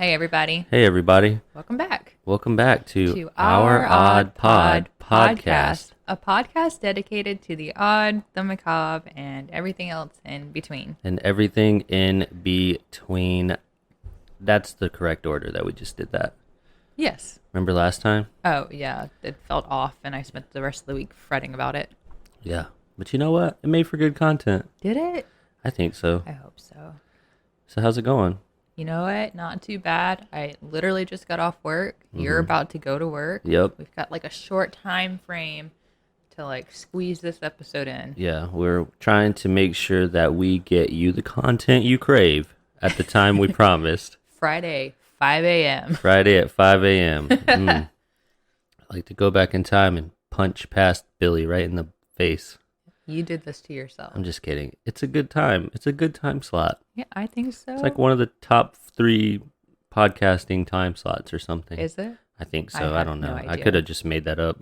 Hey, everybody. Hey, everybody. Welcome back Welcome back to our Odd Pod podcast. a podcast dedicated to the odd, the macabre, and everything else in between. And everything in between. That's the correct order that we just did that. Yes. Remember last time? Oh, yeah. It felt off, and I spent the rest of the week fretting about it. Yeah. But you know what? It made for good content. Did it? I think so. I hope so. So how's it going? You know what? Not too bad. I literally just got off work. You're about to go to work. Yep. We've got like a short time frame to like squeeze this episode in. Yeah, we're trying to make sure that we get you the content you crave at the time we promised. Friday, 5 a.m. Friday at 5 a.m. I like to go back in time and punch past Billy right in the face. You did this to yourself. I'm just kidding. It's a good time. It's a good time slot. Yeah, I think so. It's like one of the top 3 podcasting time slots or something. Is it? I think so. I don't know. no I idea. could have just made that up.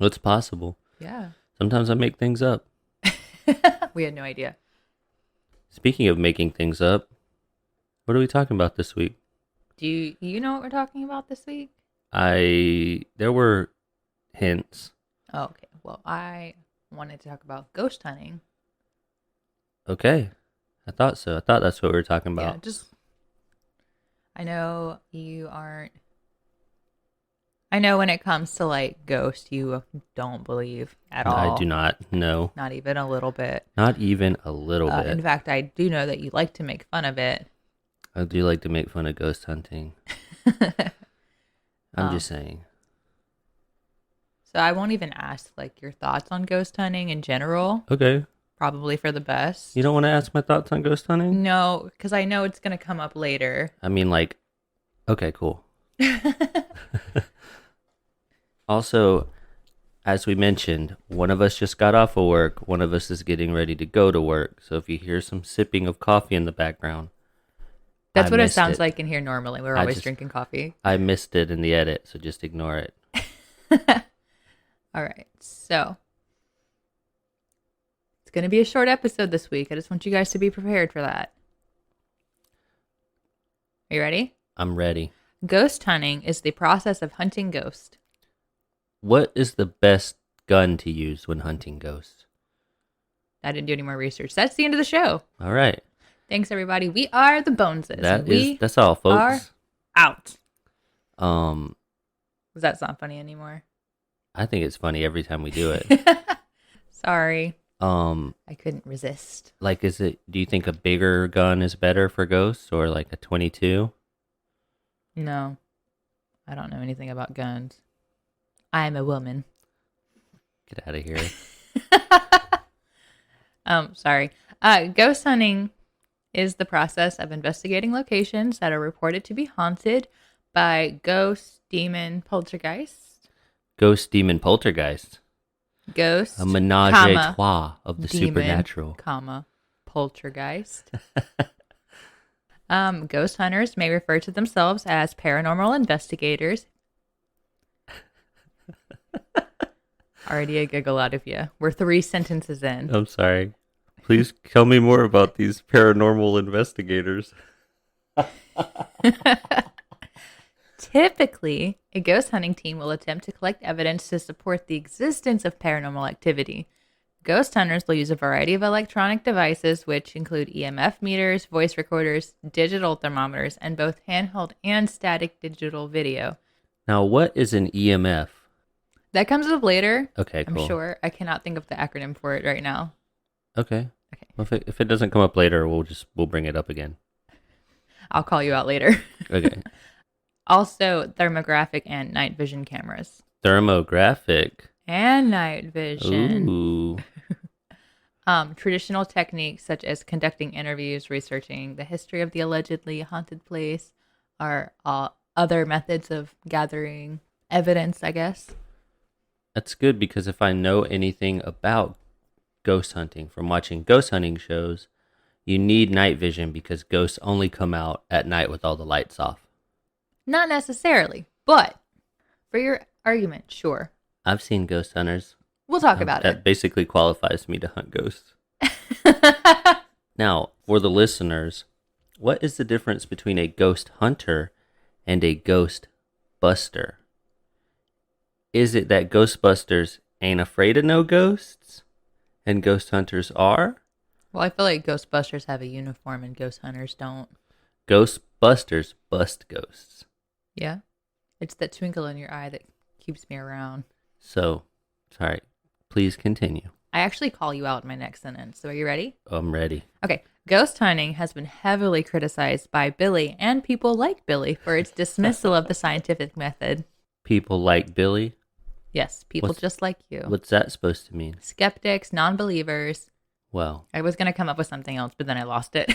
It's possible. Yeah. Sometimes I make things up. We had no idea. Speaking of making things up, what are we talking about this week? Do you know what we're talking about this week? There were hints. Oh, okay. Well, I wanted to talk about ghost hunting. Okay. I thought so. I thought that's what we were talking about. Yeah, I know you aren't. I know when it comes to like ghosts, you don't believe at all. I do not. No. Not even a little bit. Not even a little bit. In fact, I do know that you like to make fun of it. I do like to make fun of ghost hunting. I'm just saying. So I won't even ask like your thoughts on ghost hunting in general. Okay. Probably for the best. You don't want to ask my thoughts on ghost hunting? No, because I know it's going to come up later. I mean, like, okay, cool. Also, as we mentioned, one of us just got off of work. One of us is getting ready to go to work. So if you hear some sipping of coffee in the background, That's what it sounds like in here normally. We're always just drinking coffee. I missed it in the edit, so just ignore it. All right. So it's going to be a short episode this week. I just want you guys to be prepared for that. Are you ready? I'm ready. Ghost hunting is the process of hunting ghosts. What is the best gun to use when hunting ghosts? I didn't do any more research. That's the end of the show. All right. Thanks, everybody. We are the Boneses. That's all, folks. Are out. Um, Does that sound funny anymore? I think it's funny every time we do it. Sorry. I couldn't resist. Like, do you think a bigger gun is better for ghosts or like a 22? No. I don't know anything about guns. I'm a woman. Get out of here. Sorry. Ghost hunting is the process of investigating locations that are reported to be haunted by ghosts, demon, poltergeist. Ghost, demon, poltergeist. Ghost, A menage a trois of the demon, supernatural. Poltergeist. Ghost hunters may refer to themselves as paranormal investigators. Already a giggle out of you. We're 3 sentences in. I'm sorry. Please tell me more about these paranormal investigators. Typically, a ghost hunting team will attempt to collect evidence to support the existence of paranormal activity. Ghost hunters will use a variety of electronic devices, which include EMF meters, voice recorders, digital thermometers, and both handheld and static digital video. Now, what is an EMF? That comes up later. Okay, cool. I'm sure. I cannot think of the acronym for it right now. Okay. Well, if it doesn't come up later, we'll bring it up again. I'll call you out later. Okay. Also, thermographic and night vision cameras. Thermographic. And night vision. Ooh. Traditional techniques such as conducting interviews, researching the history of the allegedly haunted place, are other methods of gathering evidence, I guess. That's good because if I know anything about ghost hunting from watching ghost hunting shows, you need night vision because ghosts only come out at night with all the lights off. Not necessarily, but for your argument, sure. I've seen ghost hunters. We'll talk about That it. basically qualifies me to hunt ghosts. Now, for the listeners, What is the difference between a ghost hunter and a ghost buster? Is it that Ghostbusters ain't afraid of no ghosts and ghost hunters are? Well, I feel like Ghostbusters have a uniform and ghost hunters don't. Ghostbusters bust ghosts. Yeah. It's that twinkle in your eye that keeps me around. So, sorry. Please continue. I actually call you out in my next sentence. So are you ready? I'm ready. Okay. Ghost hunting has been heavily criticized by Billy and people like Billy for its dismissal of the scientific method. People like Billy. Yes, people What's- just like you. What's that supposed to mean? Skeptics, non believers. Well, I was going to come up with something else, but then I lost it.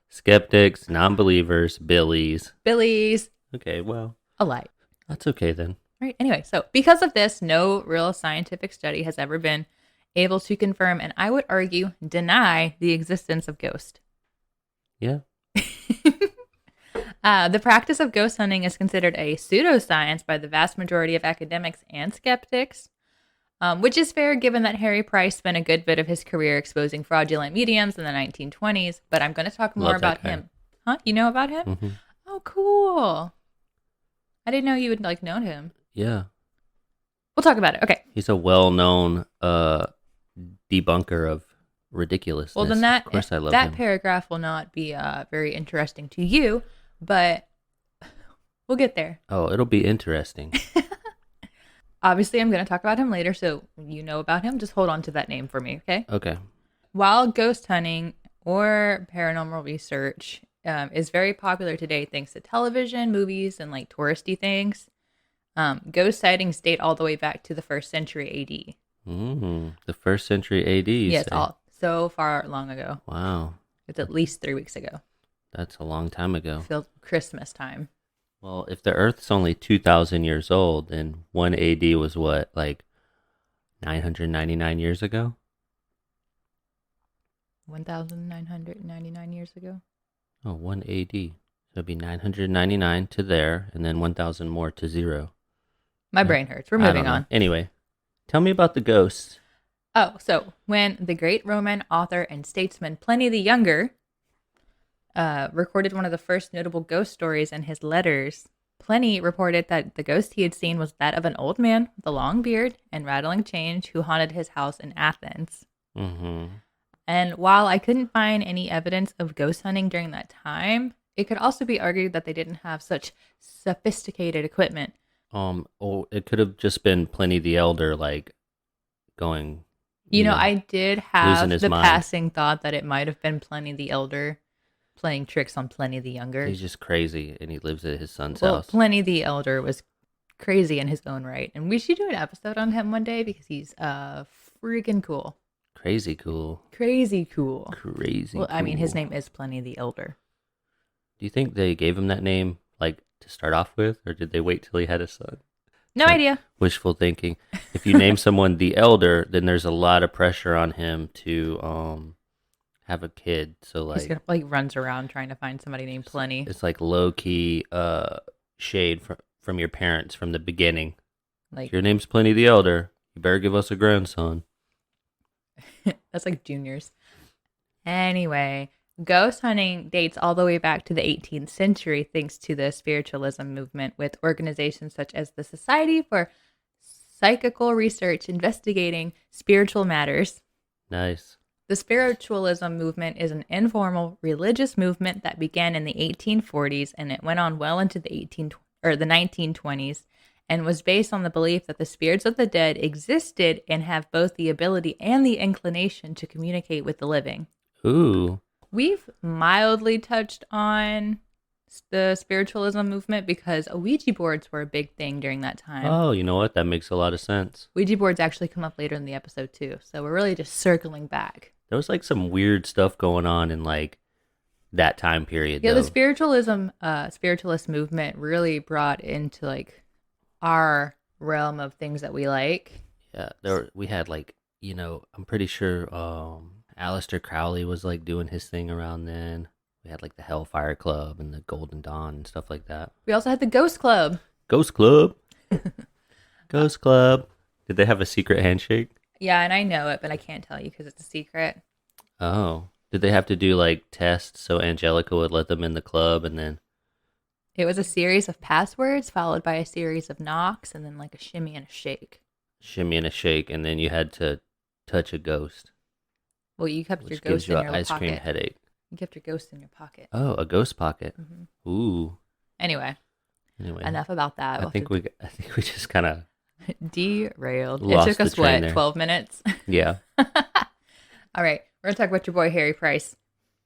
skeptics, non-believers, Billies. Billy's Okay, well, alike. that's okay then. Right. Anyway, so because of this, no real scientific study has ever been able to confirm, and I would argue deny, the existence of ghosts. Yeah. The practice of ghost hunting is considered a pseudoscience by the vast majority of academics and skeptics, which is fair given that Harry Price spent a good bit of his career exposing fraudulent mediums in the 1920s. But I'm going to talk more Love that about guy. him. Huh? You know about him? Mm-hmm. Oh, cool. I didn't know you would like known him. Yeah. We'll talk about it. Okay. He's a well-known debunker of ridiculousness. Well, then that of course I love that him. paragraph will not be very interesting to you, but we'll get there. Oh, it'll be interesting. Obviously, I'm going to talk about him later, so you know about him. Just hold on to that name for me, okay? Okay. While ghost hunting or paranormal research is very popular today thanks to television, movies, and like touristy things, ghost sightings date all the way back to the 1st century AD. The 1st century AD. Yes, say? all so far long ago. Wow. It's at least 3 weeks ago. That's a long time ago. Feels Christmas time. Well, if the Earth's only 2,000 years old, then 1 AD was what, like 999 years ago? 1,999 years ago. Oh, 1 AD. So it'd be 999 to there, and then 1,000 more to 0. My brain hurts. We're I moving don't know. on. Anyway, tell me about the ghosts. Oh, so when the great Roman author and statesman Pliny the Younger recorded one of the first notable ghost stories in his letters, Pliny reported that the ghost he had seen was that of an old man with a long beard and rattling chains who haunted his house in Athens. Mm-hmm. And while I couldn't find any evidence of ghost hunting during that time, it could also be argued that they didn't have such sophisticated equipment. Oh, it could have just been Pliny the Elder, like going. You know, I did losing have his the mind. passing thought that it might have been Pliny the Elder playing tricks on Pliny the Younger. He's just crazy, and he lives at his son's Well, house. Pliny the Elder was crazy in his own right, and we should do an episode on him one day because he's freaking cool. Crazy cool. Crazy cool. Crazy. Well, I mean, his cool. name is Pliny the Elder. Do you think they gave him that name like to start off with, or did they wait till he had a son? No idea. Wishful thinking. If you name someone the elder, then there's a lot of pressure on him to have a kid. So He's like, gonna, runs around trying to find somebody named Pliny. it's like low key shade from your parents from the beginning. Like If your name's Pliny the Elder, you better give us a grandson. that's like juniors. Anyway, ghost hunting dates all the way back to the 18th century thanks to the spiritualism movement, with organizations such as the Society for Psychical Research investigating spiritual matters. Nice. The spiritualism movement is an informal religious movement that began in the 1840s, and it went on well into the 1920s, and was based on the belief that the spirits of the dead existed and have both the ability and the inclination to communicate with the living. Ooh. We've mildly touched on the spiritualism movement because Ouija boards were a big thing during that time. Oh, you know what? That makes a lot of sense. Ouija boards actually come up later in the episode too, so we're really just circling back. There was like some weird stuff going on in like that time period. Yeah, though. the spiritualist movement really brought into like our realm of things that we like. Yeah, we had like, I'm pretty sure Aleister Crowley was like doing his thing around then. We had like the Hellfire Club and the Golden Dawn and stuff like that. We also had the Ghost Club. Ghost Club. Ghost Club. Did they have a secret handshake? Yeah, and I know it, but I can't tell you because it's a secret. Oh, Did they have to do like tests so Angelica would let them in the club and then It was a series of passwords followed by a series of knocks and then like a shimmy and a shake. shimmy and a shake and then you had to touch a ghost, Well, you kept your which gives ghost you in an your ice cream pocket. headache? You kept your ghost in your pocket. Oh, a ghost pocket. Ooh. Anyway, Anyway, enough about that. I think we just kind of Derailed. It lost took the us train what, there. 12 minutes? Yeah. All right, we're gonna talk about your boy Harry Price.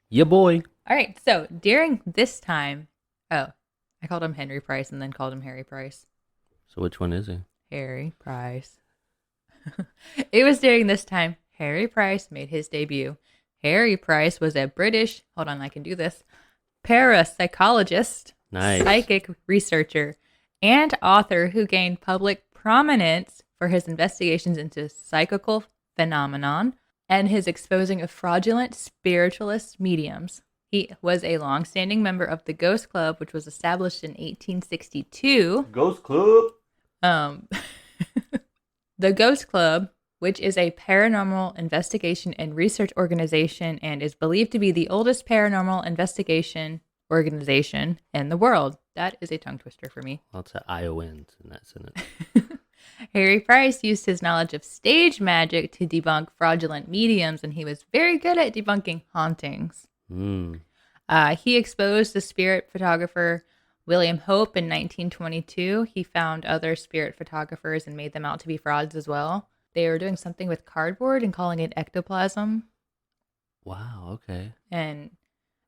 Yeah, boy. All right, so during this time, oh, I called him Henry Price and then called him Harry Price. So which one is he? Harry Price. It was during this time Harry Price made his debut. Harry Price was a British, hold on, I can do this, parapsychologist, Nice. psychic researcher, and author who gained public prominence for his investigations into psychical phenomenon and his exposing of fraudulent spiritualist mediums. He was a long-standing member of the Ghost Club, which was established in 1862. Ghost Club. Um, the Ghost Club, which is a paranormal investigation and research organization and is believed to be the oldest paranormal investigation organization in the world. That is a tongue twister for me. Lots of Iowans in that sentence. Harry Price used his knowledge of stage magic to debunk fraudulent mediums, and he was very good at debunking hauntings. Mm. He exposed the spirit photographer William Hope in 1922. He found other spirit photographers and made them out to be frauds as well. They were doing something with cardboard and calling it ectoplasm. Wow, okay. And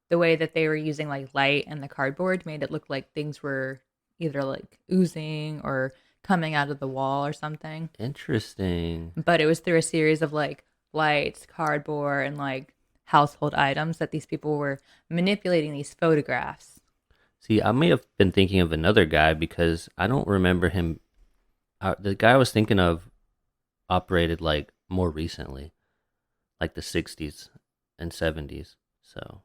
the way that they were using like light and the cardboard made it look like things were either like oozing or coming out of the wall or something. Interesting. But it was through a series of like lights, cardboard, and like household items that these people were manipulating these photographs. See, I may have been thinking of another guy because I don't remember him. The guy I was thinking of operated like more recently, like the 60s and 70s. So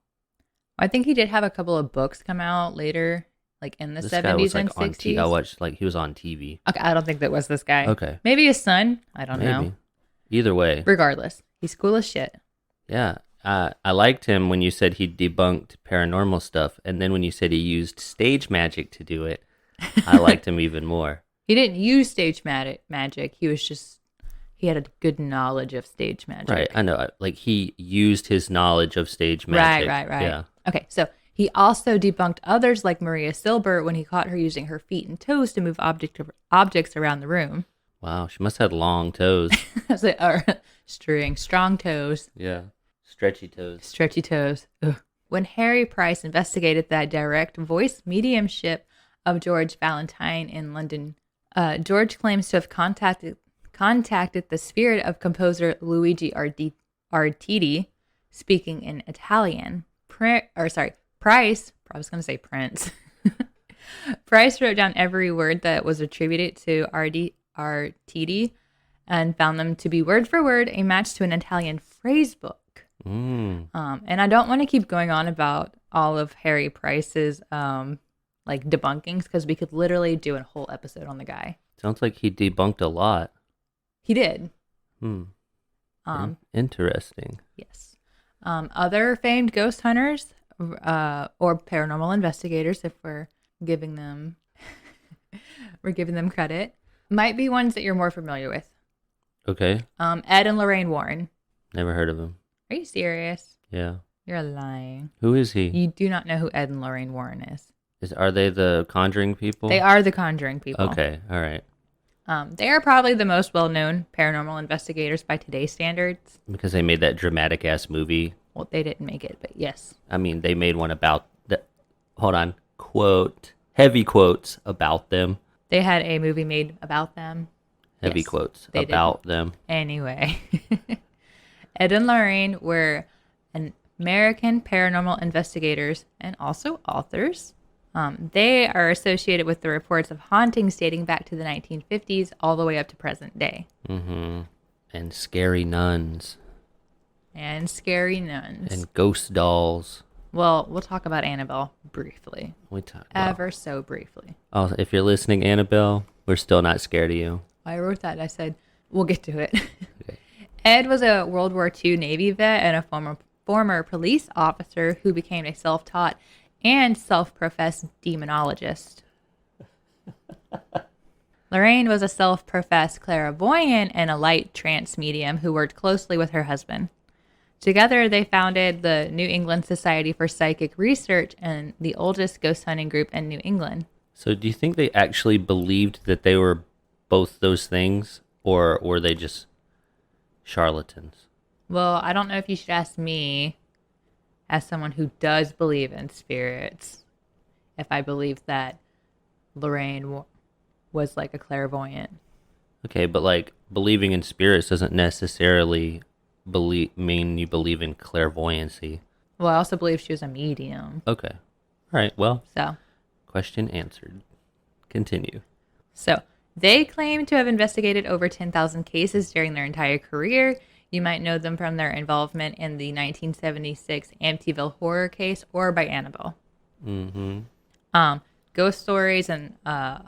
I think he did have a couple of books come out later, like in the this 70s guy was and like on 60s. I watched like he was on TV. Okay, I don't think that was this guy. Okay. Maybe his son. I don't Maybe. know. Either way. Regardless, he's cool as shit. Yeah. I liked him when you said he debunked paranormal stuff, and then when you said he used stage magic to do it, I liked him even more. He didn't use stage magic. He had a good knowledge of stage magic. Right, I know. Like he used his knowledge of stage magic. Right. Yeah. Okay, so he also debunked others like Maria Silber when he caught her using her feet and toes to move objects around the room. Wow, she must have had long toes. Strong toes. Yeah. Stretchy toes. Stretchy toes. Ugh. When Harry Price investigated that direct voice mediumship of George Valentine in London, George claims to have contacted the spirit of composer Luigi Artiti, speaking in Italian. Price, I was going to say Prince. Price wrote down every word that was attributed to Artiti and found them to be word for word a match to an Italian phrase book. Mm. And I don't want to keep going on about all of Harry Price's like debunkings because we could literally do a whole episode on the guy. Sounds like he debunked a lot. He did. Interesting. Yes. Other famed ghost hunters or paranormal investigators, if we're giving them credit, might be ones that you're more familiar with. Okay. Ed and Lorraine Warren. Never heard of him. Are you serious? Yeah. You're lying. Who is he? You do not know who Ed and Lorraine Warren is. Are they the Conjuring people? They are the Conjuring people. Okay. All right. They are probably the most well-known paranormal investigators by today's standards. Because they made that dramatic ass movie. Well, they didn't make it, but yes. I mean, they made one about the. Hold on. Quote. Heavy quotes about them. They had a movie made about them. Heavy Yes, quotes they about them. Anyway, Ed and Lorraine were American paranormal investigators and also authors. They are associated with the reports of hauntings dating back to the 1950s all the way up to present day. Mm-hmm. And scary nuns. And scary nuns. And ghost dolls. Well, we'll talk about Annabelle briefly. Ever so briefly. Oh, if you're listening, Annabelle, we're still not scared of you. I wrote that. I said, we'll get to it. Okay. Ed was a World War II Navy vet and a former police officer who became a self-taught and self-professed demonologist. Lorraine was a self-professed clairvoyant and a light trance medium who worked closely with her husband. Together, they founded the New England Society for Psychic Research and the oldest ghost hunting group in New England. So do you think they actually believed that they were both those things, or were they just charlatans? Well, I don't know if you should ask me, as someone who does believe in spirits, if I believe that Lorraine was like a clairvoyant. Okay, but like believing in spirits doesn't necessarily mean you believe in clairvoyancy. Well, I also believe she was a medium. Okay. All right. Well, So, question answered. Continue. so they claim to have investigated over 10,000 cases during their entire career. You might know them from their involvement in the 1976 Amityville horror case or by Annabelle. Mm-hmm. Ghost stories and I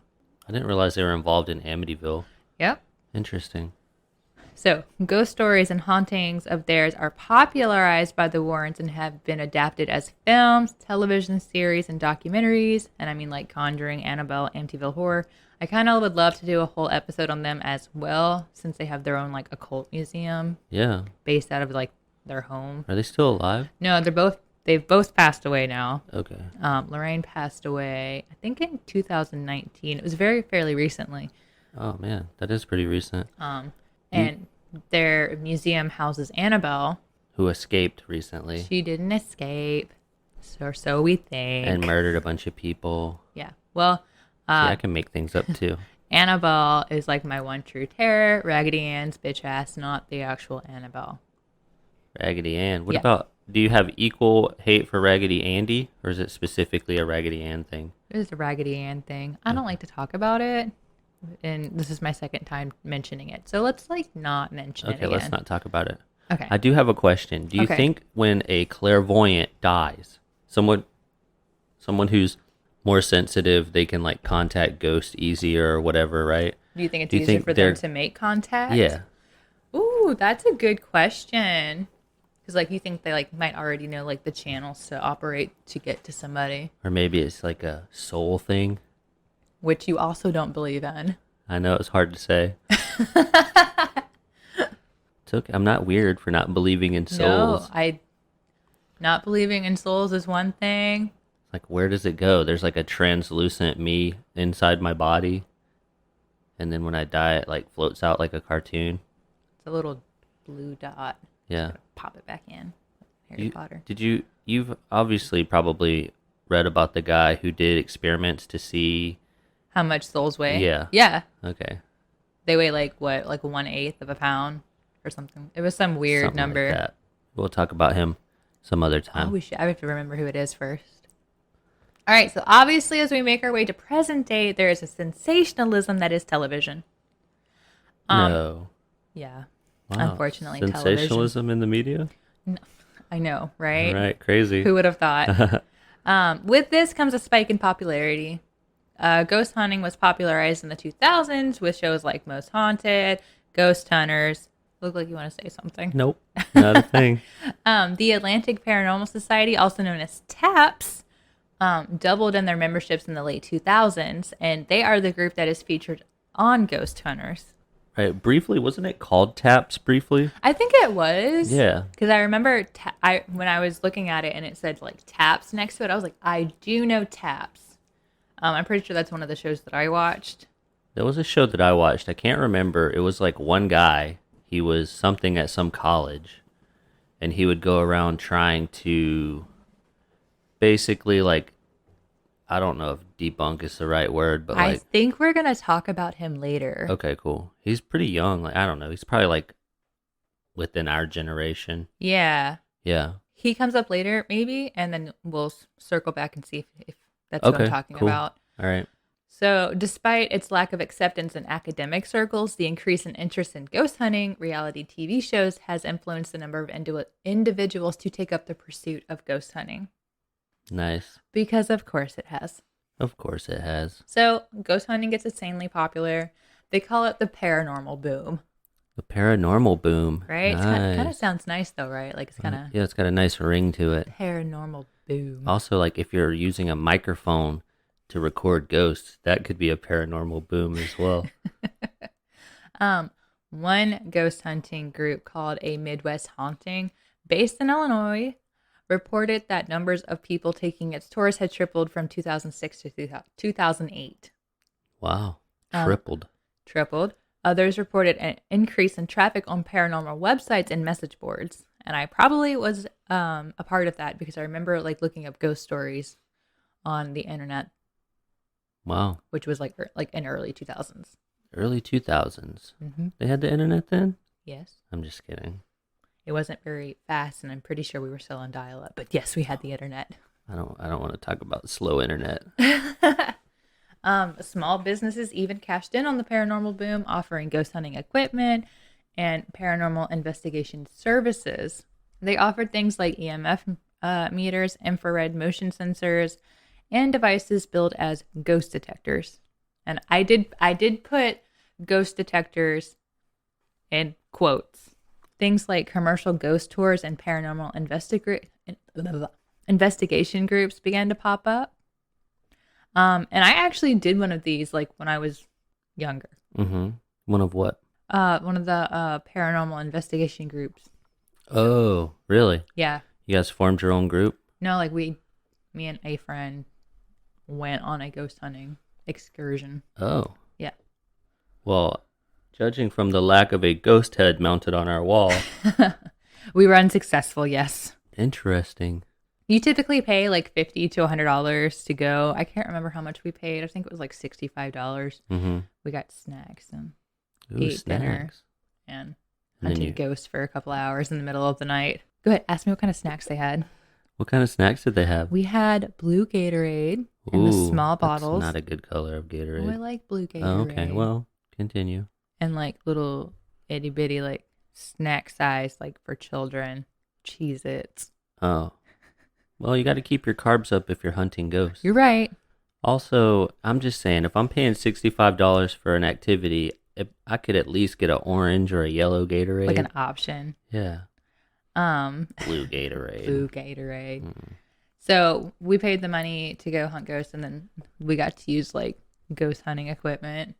didn't realize they were involved in Amityville. yep. Interesting. So, ghost stories and hauntings of theirs are popularized by the Warrens and have been adapted as films, television series, and documentaries. And I mean, like Conjuring, Annabelle, Amityville Horror. I kind of would love to do a whole episode on them as well, since they have their own like occult museum Yeah. based out of like their home. Are they still alive? No, they've both passed away now. Okay. Lorraine passed away, I think in 2019. It was fairly recently. Oh man, that is pretty recent. And their museum houses Annabelle. Who escaped recently She didn't escape, so we think. and murdered a bunch of people. Yeah. Well, See, I can make things up too. Annabelle is like my one true terror. Raggedy Ann's bitch ass, not the actual Annabelle. Raggedy Ann. What Yeah. about, do you have equal hate for Raggedy Andy, or is it specifically a Raggedy Ann thing? It is a Raggedy Ann thing. I don't like to talk about it, and this is my second time mentioning it. So let's like not mention it Okay, again. let's not talk about it. Okay. I do have a question. Do you Okay. think when a clairvoyant dies, someone who's more sensitive, they can like contact ghosts easier or whatever, right? Do you think it's Do you easier think for them to make contact? Yeah. Ooh, that's a good question. Because like you think they like might already know like the channels to operate to get to somebody, Or maybe it's like a soul thing. which you also don't believe in. I know it's hard to say. It's okay. I'm not weird for not believing in souls. No, not believing in souls is one thing. Like, where does it go? There's like a translucent me inside my body. And then when I die, it like floats out like a cartoon. It's a little blue dot. Yeah. Pop it back in. Harry Potter. You've obviously probably read about the guy who did experiments to see. How much souls weigh? Yeah. Yeah. Okay. They weigh like what, like 1/8 of a pound or something. It was some weird Something like number. that. We'll talk about him some other time. I have to remember who it is first. All right, so obviously, as we make our way to present day, there is a sensationalism that is television. No. Yeah, Wow. unfortunately, Sensationalism in the media? television. I know, right? Right. Crazy. Who would have thought? With this comes a spike in popularity. Ghost hunting was popularized in the 2000s with shows like Most Haunted, Ghost Hunters. Look like you want to say something. Nope. Not a thing. The Atlantic Paranormal Society, also known as TAPS, doubled in their memberships in the late 2000s, and they are the group that is featured on Ghost Hunters. Right. Briefly, wasn't it called TAPS briefly? I think it was. Yeah. Because I remember when I was looking at it and it said like TAPS next to it, I was like, I do know TAPS. I'm pretty sure that's one of the shows that I watched. There was a show that I watched. I can't remember. It was like one guy. He was something at some college, and he would go around trying to basically like, I don't know if debunk is the right word, but I like, think we're going to talk about him later. okay, cool. He's pretty young. Like, I don't know. He's probably like within our generation. Yeah. Yeah. He comes up later, maybe, and then we'll circle back and see if that's what I'm Okay, talking cool. about. All right. So, despite its lack of acceptance in academic circles, the increase in interest in ghost hunting reality TV shows has influenced the number of individuals to take up the pursuit of ghost hunting. Nice. Because, of course, it has. Of course it has. So, ghost hunting gets insanely popular. They call it the paranormal boom. The paranormal boom. right? It's kind of Nice. sounds nice though, right? Like it's kind of Yeah, it's got a nice ring to it. paranormal boom. Also, like if you're using a microphone to record ghosts, that could be a paranormal boom as well. Um, One ghost hunting group called a Midwest Haunting, based in Illinois, reported that numbers of people taking its tours had tripled from 2006 to 2008. Wow. Um, Tripled. Tripled. Others reported an increase in traffic on paranormal websites and message boards. And I probably was a part of that because I remember like looking up ghost stories on the internet, Wow. which was like in early 2000s. Early 2000s. Mm-hmm. They had the internet then? Yes. I'm just kidding. It wasn't very fast, and I'm pretty sure we were still on dial-up. But yes, we had the internet. I don't want to talk about slow internet. Small businesses even cashed in on the paranormal boom, offering ghost hunting equipment and paranormal investigation services. They offered things like EMF meters, infrared motion sensors, and devices billed as ghost detectors. And I did put ghost detectors in quotes. Things like commercial ghost tours and paranormal investigation groups began to pop up. And I actually did one of these like when I was younger. Mm-hmm. One of what? One of the paranormal investigation groups. Oh, really? Yeah. You guys formed your own group? No, like me and a friend went on a ghost hunting excursion. Oh. Yeah. Well, judging from the lack of a ghost head mounted on our wall, We were unsuccessful, yes. interesting. You typically pay like $50 to $100 to go. I can't remember how much we paid. I think it was like $65. Mm-hmm. We got snacks and Ooh, ate dinner snacks. and And then hunted ghosts for a couple hours in the middle of the night. Go ahead, ask me what kind of snacks they had. What kind of snacks did they have? We had blue Gatorade in the Ooh, small bottles. that's not a good color of Oh, I Gatorade. like blue Gatorade. Oh, okay, well, continue. And like little itty bitty like snack size like for children Cheez-Its. Oh, well, you got to keep your carbs up if you're hunting ghosts. You're right. Also, I'm just saying, if I'm paying $65 for an activity, I could at least get an orange or a yellow Gatorade. Like an option. Yeah. Blue Gatorade. Blue Gatorade. So we paid the money to go hunt ghosts, and then we got to use like ghost hunting equipment,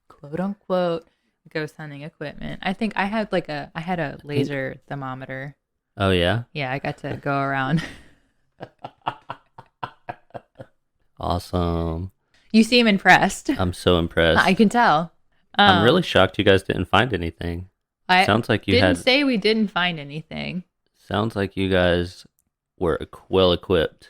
quote unquote ghost hunting equipment. I think I had a laser thermometer. Oh, yeah? Yeah, I got to go around. Awesome. You seem impressed. I'm so impressed. I can tell. I'm really shocked you guys didn't find anything. Sounds like you didn't say we didn't find anything. Sounds like you guys were well equipped.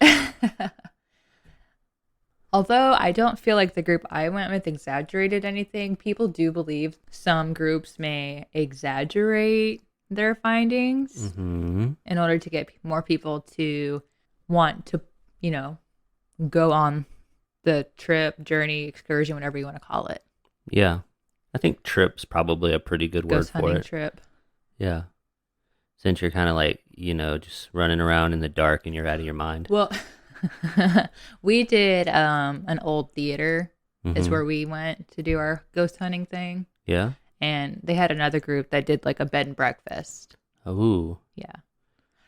Although I don't feel like the group I went with exaggerated anything, people do believe some groups may exaggerate their findings in order to get more people to want to, go on the trip, journey, excursion, whatever you want to call it. Yeah. I think trip's probably a pretty good word Ghost for hunting it. trip. Yeah. Since you're kind of like, just running around in the dark and you're out of your mind. Well, we did an old theater is where we went to do our ghost hunting thing. Yeah. And they had another group that did like a bed and breakfast. Ooh. Yeah.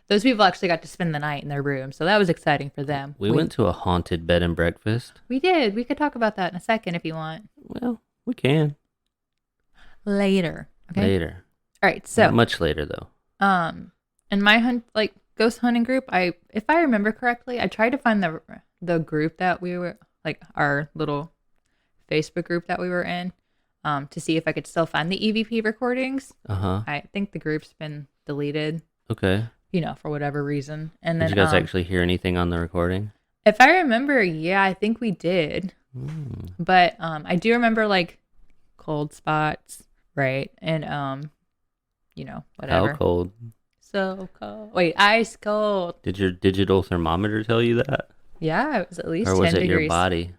Those people actually got to spend the night in their room, so that was exciting for them. We went to a haunted bed and breakfast. We did. We could talk about that in a second if you want. Well, we can. Later. Okay. Later. All right. So not much later though. in my ghost hunting group, if I remember correctly, I tried to find the group that we were like our little Facebook group that we were in, to see if I could still find the EVP recordings. I think the group's been deleted. Okay. For whatever reason. And then did you guys actually hear anything on the recording? If I remember, yeah, I think we did. But I do remember like cold spots, right? And whatever. How cold? So cold. Wait, ice cold. Did your digital thermometer tell you that? Yeah, it was at least 10 degrees. Or was it degrees. your body?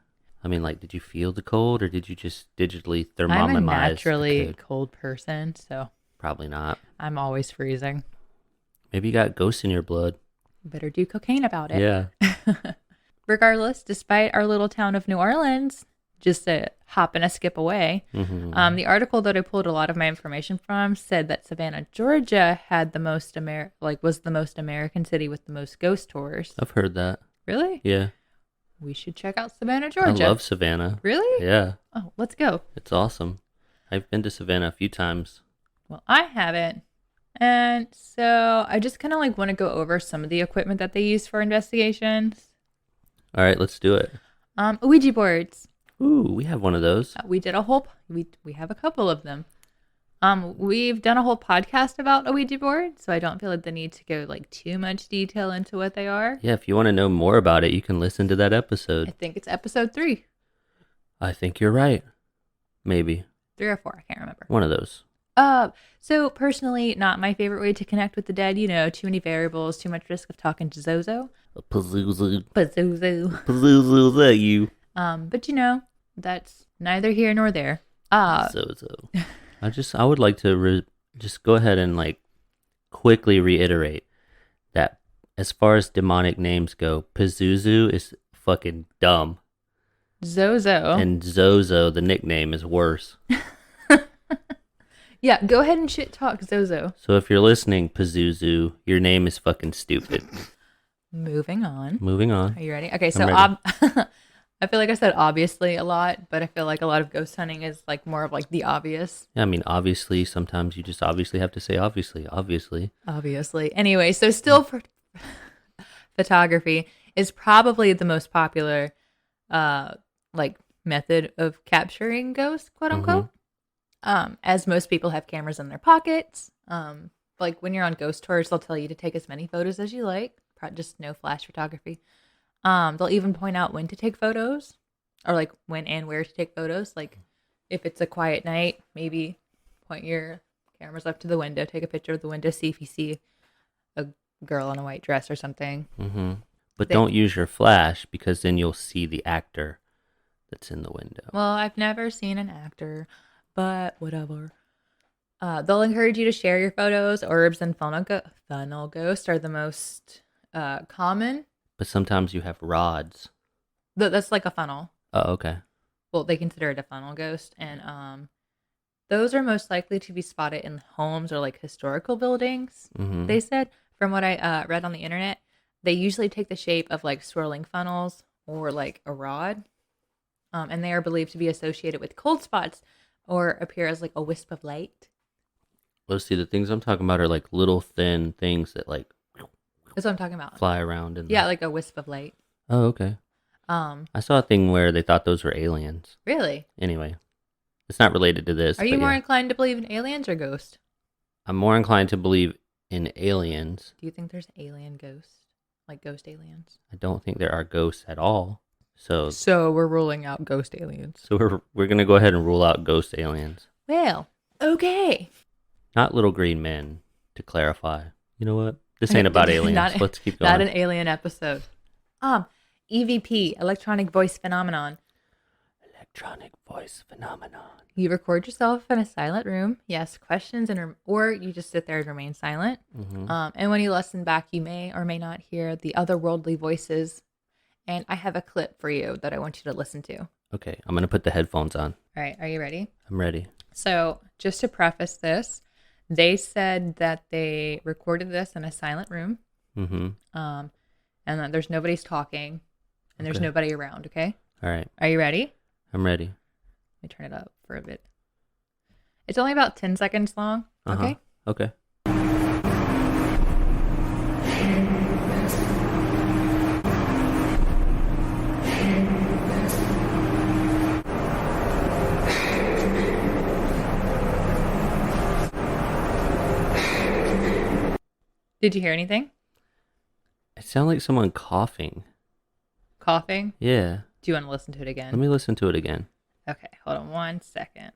I mean, like, did you feel the cold, or did you just digitally thermometrize? I'm a naturally cold person, so probably not. I'm always freezing. Maybe you got ghosts in your blood. Better do cocaine about it. Yeah. Regardless, despite our little town of New Orleans just a hop and a skip away. The article that I pulled a lot of my information from said that Savannah, Georgia had the most was the most American city with the most ghost tours. I've heard that. Really? Yeah. We should check out Savannah, Georgia. I love Savannah. Really? Yeah. Oh, let's go. It's awesome. I've been to Savannah a few times. Well, I haven't. And so I just kind of like want to go over some of the equipment that they use for investigations. All right, let's do it. Ouija boards. Ooh, we have one of those. We did a whole, we have a couple of them. We've done a whole podcast about a Ouija board, so I don't feel like the need to go like too much detail into what they are. Yeah, if you want to know more about it, you can listen to that I episode. think it's episode 3. I think you're right. Maybe. 3 or 4, I can't remember. One of those. So personally, not my favorite way to connect with the dead. You know, too many variables, too much risk of talking to Zozo. Pazuzu. Pazuzu. Pazuzu, you. But you know, that's neither here nor there. Zozo. I would like to just go ahead and like quickly reiterate that as far as demonic names go, Pazuzu is fucking dumb. Zozo. And Zozo, the nickname, is worse. Yeah, go ahead and shit talk Zozo. So if you're listening, Pazuzu, your name is fucking stupid. Moving on. Moving on. Are you ready? Okay, so ready. I feel like I said obviously a lot, but I feel like a lot of ghost hunting is like more of like the obvious. Yeah, I mean, obviously, sometimes you just obviously have to say obviously. Obviously. Anyway, so still for photography is probably the most popular like method of capturing ghosts, quote unquote. As most people have cameras in their pockets. Like when you're on ghost tours, they'll tell you to take as many photos as you like. Just no flash photography. They'll even point out when to take photos, or like when and where to take photos. Like if it's a quiet night, maybe point your cameras up to the window, take a picture of the window, see if you see a girl in a white dress or something. But don't use your flash, because then you'll see the actor that's in the window. Well, I've never seen an actor, but whatever. They'll encourage you to share your photos. Orbs and funnel ghosts are the most common. But sometimes you have rods. That's like a funnel. Oh, okay. Well, they consider it a funnel ghost, and those are most likely to be spotted in homes or like historical buildings. They said, from what I read on the internet, they usually take the shape of like swirling funnels or like a rod, and they are believed to be associated with cold spots or appear as like a wisp of light. Let's see, the things I'm talking about are like little thin things that like That's what I'm talking about. fly around. Yeah, like a wisp of light. Oh, okay. I saw a thing where they thought those were aliens. Really? Anyway, it's not related to this. Are you but more yeah. inclined to believe in aliens or ghosts? I'm more inclined to believe in aliens. Do you think there's alien ghosts? Like ghost aliens? I don't think there are ghosts at all. So we're ruling out ghost aliens. we're gonna go ahead and rule out ghost aliens. Well, okay. Not little green men, to clarify. You know what? This ain't about aliens. Let's keep going. Not an alien episode. EVP, electronic voice phenomenon. Electronic voice phenomenon. You record yourself in a silent room. Yes, questions or you just sit there and remain silent. And when you listen back, you may or may not hear the otherworldly voices. And I have a clip for you that I want you to listen to. Okay, I'm gonna put the headphones on. All right, are you ready? I'm ready. So, just to preface this, they said that they recorded this in a silent room. And that there's nobody's talking, and there's nobody around. Okay. All right. Are you ready? I'm ready. Let me turn it up for a bit. It's only about 10 seconds long. Okay. Okay. Did you hear anything? It sounded like someone coughing. Coughing? Yeah. Do you want to listen to it again? Let me listen to it again. Okay, hold on 1 second.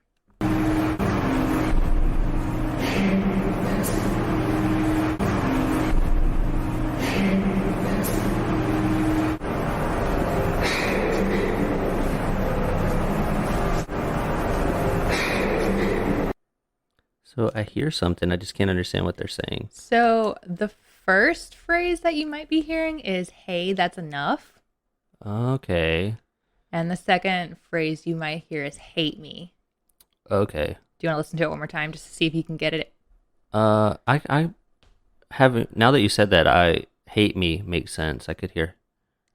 So I hear something. I just can't understand what they're saying. So the first phrase that you might be hearing is, "Hey, that's enough." Okay. And the second phrase you might hear is hate me. Okay. Do you want to listen to it one more time just to see if you can get it? I haven't. Now that you said that, I hate me makes sense. I could hear.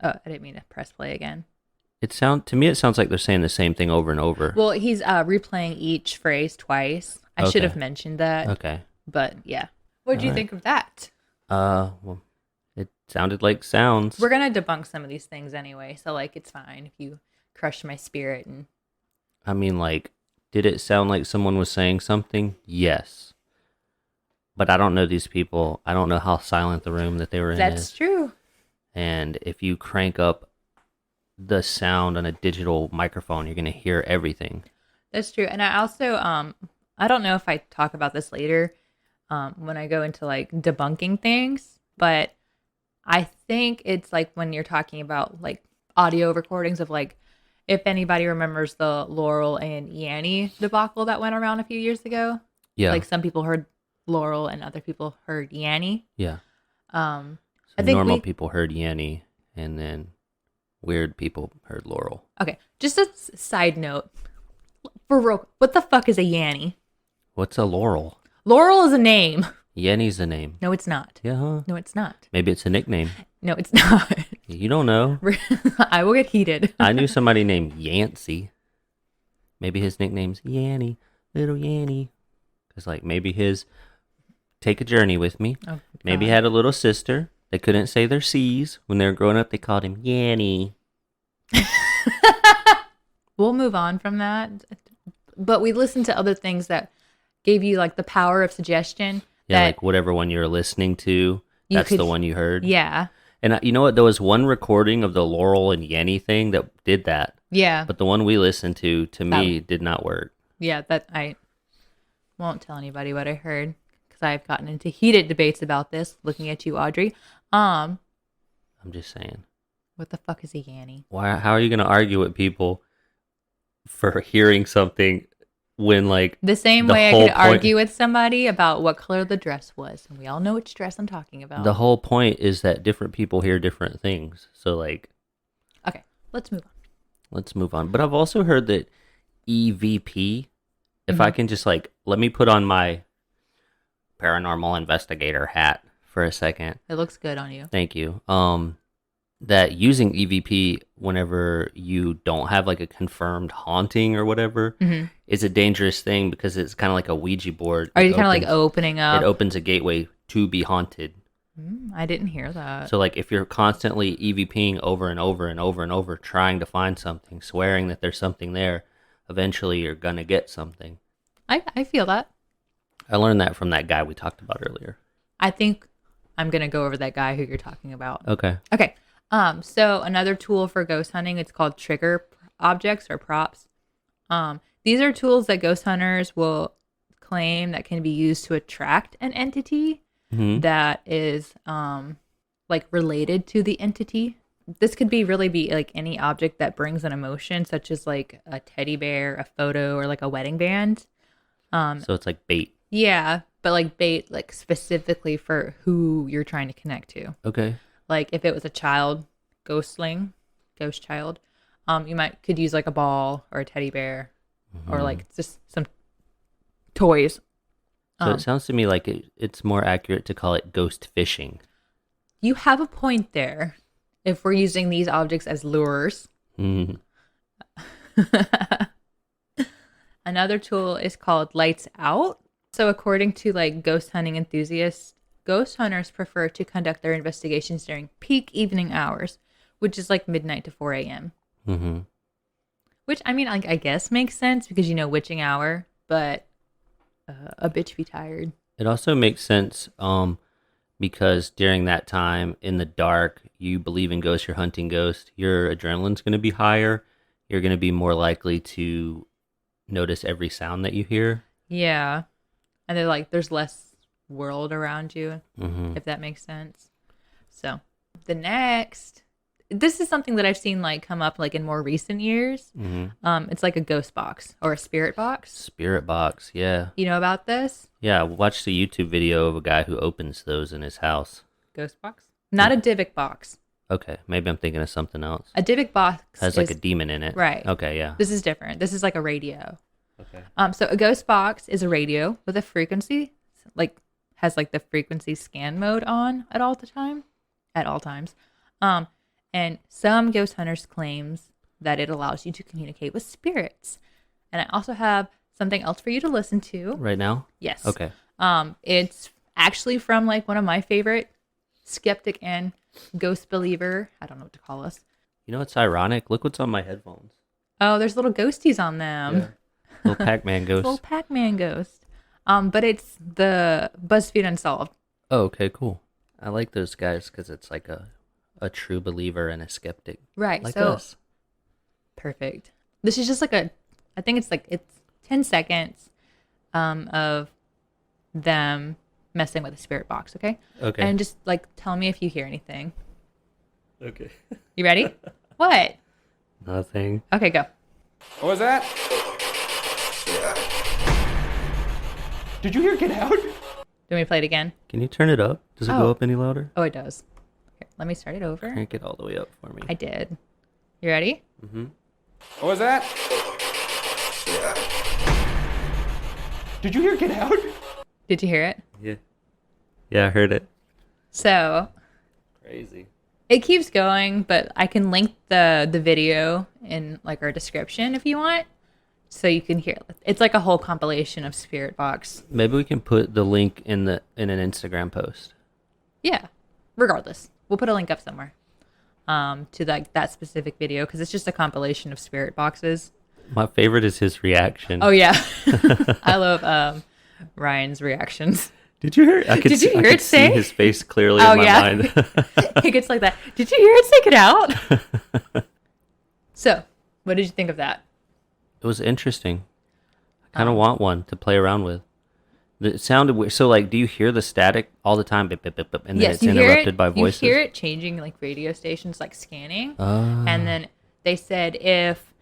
Oh, I didn't mean to press play again. It sounds like they're saying the same thing over and over. Well, he's replaying each phrase twice. I should have Okay. mentioned that, Okay. but yeah. What do All you right. think of that? Well, it sounded like sounds. We're gonna debunk some of these things anyway, so like it's fine if you crush my spirit and I mean, like, did it sound like someone was saying something? Yes. But I don't know these people. I don't know how silent the room that they were in that's is. true. And if you crank up the sound on a digital microphone, you're going to hear everything. That's true. And I also I don't know if I talk about this later when I go into like debunking things, but I think it's like when you're talking about like audio recordings of like if anybody remembers the Laurel and Yanny debacle that went around a few years ago. Yeah. Like some people heard Laurel and other people heard Yanny. Yeah. Um I So think normal people heard Yanny, and then weird people heard Laurel. okay, just a side note. For real, what the fuck is a Yanny? What's a Laurel? Laurel is a name. Yanny's a name. No, it's not. Yeah, huh? No, it's not. Maybe it's a nickname. No, it's not. You don't know. I will get heated. I knew somebody named Yancey. Maybe his nickname's Yanny, little Yanny. Because, like, maybe his take a journey with me. Oh, Maybe he God. had a little sister. They couldn't say their C's. When they were growing up, they called him Yanny. We'll move on from that. But we listened to other things that gave you like the power of suggestion. Yeah, that like whatever one you're listening to, you that's could, the one you heard. Yeah. And you know what? There was one recording of the Laurel and Yanny thing that did that. Yeah. But the one we listened to me, did not work. Yeah, that I won't tell anybody what I heard because I've gotten into heated debates about this. Looking at you, Audrey. I'm just saying. What the fuck is a Yanny? How are you going to argue with people for hearing something when, like, The same the way I whole could point- argue with somebody about what color the dress was, and we all know which dress I'm talking about. the whole point is that different people hear different things. So, like, Okay, let's move on. let's move on. But I've also heard that EVP, if I can just, like, let me put on my paranormal investigator hat for a second. It looks good on you. Thank you. That using EVP whenever you don't have like a confirmed haunting or whatever is a dangerous thing because it's kind of like a Ouija board. Are It you kind of like opens- opening up? It opens a gateway to be haunted. I didn't hear that. So like if you're constantly EVPing over and over and over and over trying to find something, swearing that there's something there, eventually you're gonna get something. I feel that. I learned that from that guy we talked about earlier. I think I'm gonna go over that guy who you're talking about. Okay. Okay. So another tool for ghost hunting, it's called trigger objects or props. These are tools that ghost hunters will claim that can be used to attract an entity that is like related to the entity. This could be like any object that brings an emotion, such as like a teddy bear, a photo, or like a wedding band. So it's like bait. Yeah, but like bait, like specifically for who you're trying to connect to. Okay. Like if it was a child, ghost child, could use like a ball or a teddy bear or like just some toys. So it sounds to me like it's more accurate to call it ghost fishing. You have a point there. If we're using these objects as lures. Mhm. Another tool is called lights out. So according to like ghost hunting enthusiasts, ghost hunters prefer to conduct their investigations during peak evening hours, which is like midnight to 4 a.m. Mm-hmm. Which, I mean, like, I guess makes sense because you know witching hour, but a bitch be tired. It also makes sense because during that time in the dark, you believe in ghosts, you're hunting ghosts, your adrenaline's going to be higher. You're going to be more likely to notice every sound that you hear. Yeah. And they're like, there's less world around you, Mm-hmm. if that makes sense. So this is something that I've seen like come up like in more recent years. Mm-hmm. It's like a ghost box or a spirit box. Spirit box, yeah. You know about this? Yeah, I watched a YouTube video of a guy who opens those in his house. Ghost box? Not a Divic box. Okay, maybe I'm thinking of something else. A Dybbuk box Has like a demon in it. right. Okay, yeah. This is different. This is like a radio. Okay. So a ghost box is a radio with a frequency, like has like the frequency scan mode on at all times. And some ghost hunters claims that it allows you to communicate with spirits. And I also have something else for you to listen to. Right now? Yes. Okay. It's actually from like one of my favorite skeptic and ghost believer. I don't know what to call us. You know what's ironic? Look what's on my headphones. Oh, there's little ghosties on them. Yeah. Little Pac-Man ghost. Little Pac-Man ghost. But it's the BuzzFeed Unsolved. Oh, okay, cool. I like those guys because it's like a true believer and a skeptic. Right. Like so us. perfect. This is just like I think it's 10 seconds of them messing with a spirit box, okay? Okay. And just like tell me if you hear anything. Okay. You ready? What? Nothing. Okay, go. What was that? Did you hear Get Out? Do you want me to play it again? Can you turn it up? Does it Oh. go up any louder? Oh, it does. Here, let me start it over. Crank it all the way up for me. I did. You ready? Mm-hmm. What was that? Did you hear Get Out? Did you hear it? Yeah. Yeah, I heard it. So Crazy. it keeps going, but I can link the video in like our description if you want, so you can hear it. It's like a whole compilation of Spirit Box. Maybe we can put the link in an Instagram post. Yeah. Regardless, we'll put a link up somewhere to like that specific video because it's just a compilation of Spirit Boxes. My favorite is his reaction. Oh yeah, I love Ryan's reactions. Did you hear it? Did you hear it see say? his face clearly Oh, in my yeah. mind. It gets like that. Did you hear it say Get Out? So, what did you think of that? It was interesting. I kind of want one to play around with. It sounded weird. So, like, do you hear the static all the time? Bip, bip, bip, bip, and then Yes, it's you hear interrupted it. by voices? You hear it changing like radio stations, like scanning. Oh. And then they said if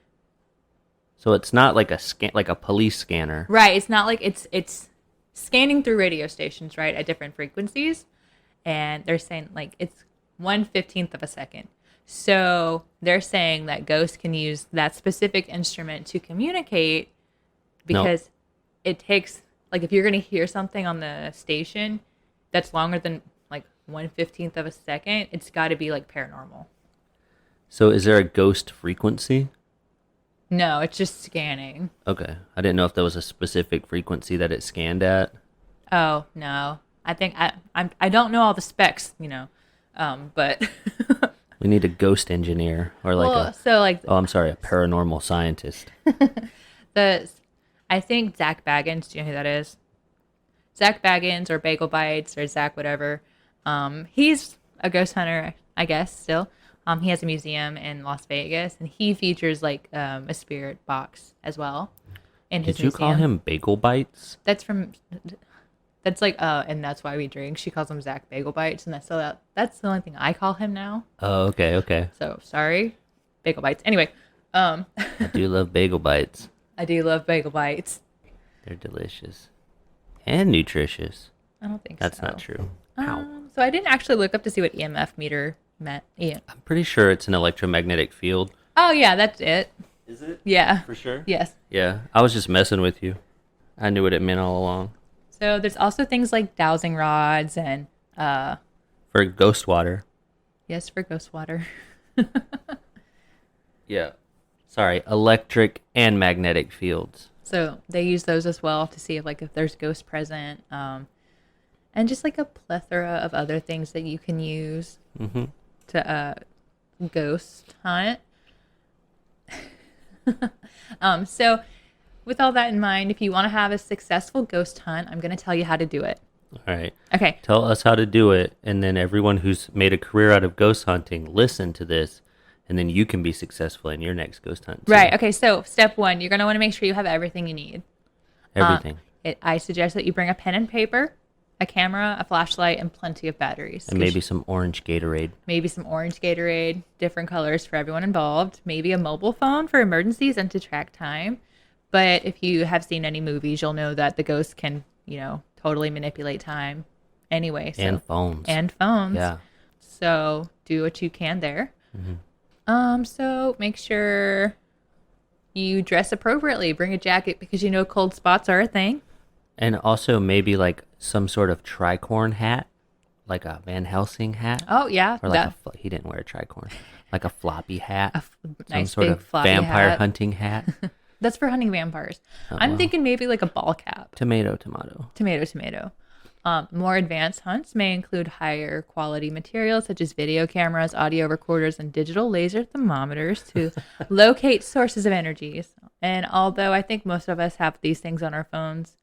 So it's not like a police scanner. right, it's not like it's scanning through radio stations, right, at different frequencies, and they're saying like it's 1/15 of a second. So they're saying that ghosts can use that specific instrument to communicate because it takes like if you're gonna hear something on the station that's longer than like 1/15 of a second, it's got to be like paranormal. So is there a ghost frequency? No, it's just scanning. Okay. I didn't know if there was a specific frequency that it scanned at. Oh no, I think I don't know all the specs, but We need a ghost engineer or like well, so like oh, I'm sorry, a paranormal scientist. I think Zach Baggins. Do you know who that is? Zach Baggins or Bagel Bites or Zach whatever. He's a ghost hunter, I guess. Still, he has a museum in Las Vegas, and he features like a spirit box as well in his Did you call museum. him Bagel Bites? That's like and that's why we drink. She calls him Zach Bagel Bites, and that's the only thing I call him now. Oh, okay, okay. So sorry, Bagel Bites. Anyway, I do love Bagel Bites. I do love Bagel Bites. They're delicious and nutritious. I don't think That's so. not true. Ow. So I didn't actually look up to see what EMF meter meant. Yeah. I'm pretty sure it's an electromagnetic field. Oh yeah, that's it. Is it? Yeah. For sure? Yes. Yeah. I was just messing with you. I knew what it meant all along. So there's also things like dowsing rods and For ghost water. yes, for ghost water. Yeah. Sorry, electric and magnetic fields. So they use those as well to see if there's ghosts present, and just like a plethora of other things that you can use Mm-hmm. to ghost hunt. So with all that in mind, if you want to have a successful ghost hunt, I'm going to tell you how to do it. All right. Okay. Tell us how to do it, and then everyone who's made a career out of ghost hunting, listen to this, and then you can be successful in your next ghost hunt. too. Right. Okay. So step one, you're going to want to make sure you have everything you need. Everything. I suggest that you bring a pen and paper, a camera, a flashlight, and plenty of batteries. And maybe some orange Gatorade. Maybe some orange Gatorade, different colors for everyone involved. Maybe a mobile phone for emergencies and to track time. But if you have seen any movies, you'll know that the ghosts can, totally manipulate time anyway. So. And phones. And phones. Yeah. So do what you can there. Mm-hmm. So make sure you dress appropriately. Bring a jacket because you know cold spots are a thing. And also maybe like some sort of tricorn hat, like a Van Helsing hat, Oh yeah, or like he didn't wear a tricorn, like a floppy hat, some nice sort big of floppy vampire hat. hunting hat. That's for hunting vampires. Oh, I'm well. thinking maybe like a ball cap. Tomato. Tomato. More advanced hunts may include higher quality materials such as video cameras, audio recorders, and digital laser thermometers to locate sources of energies. And although I think most of us have these things on our phones,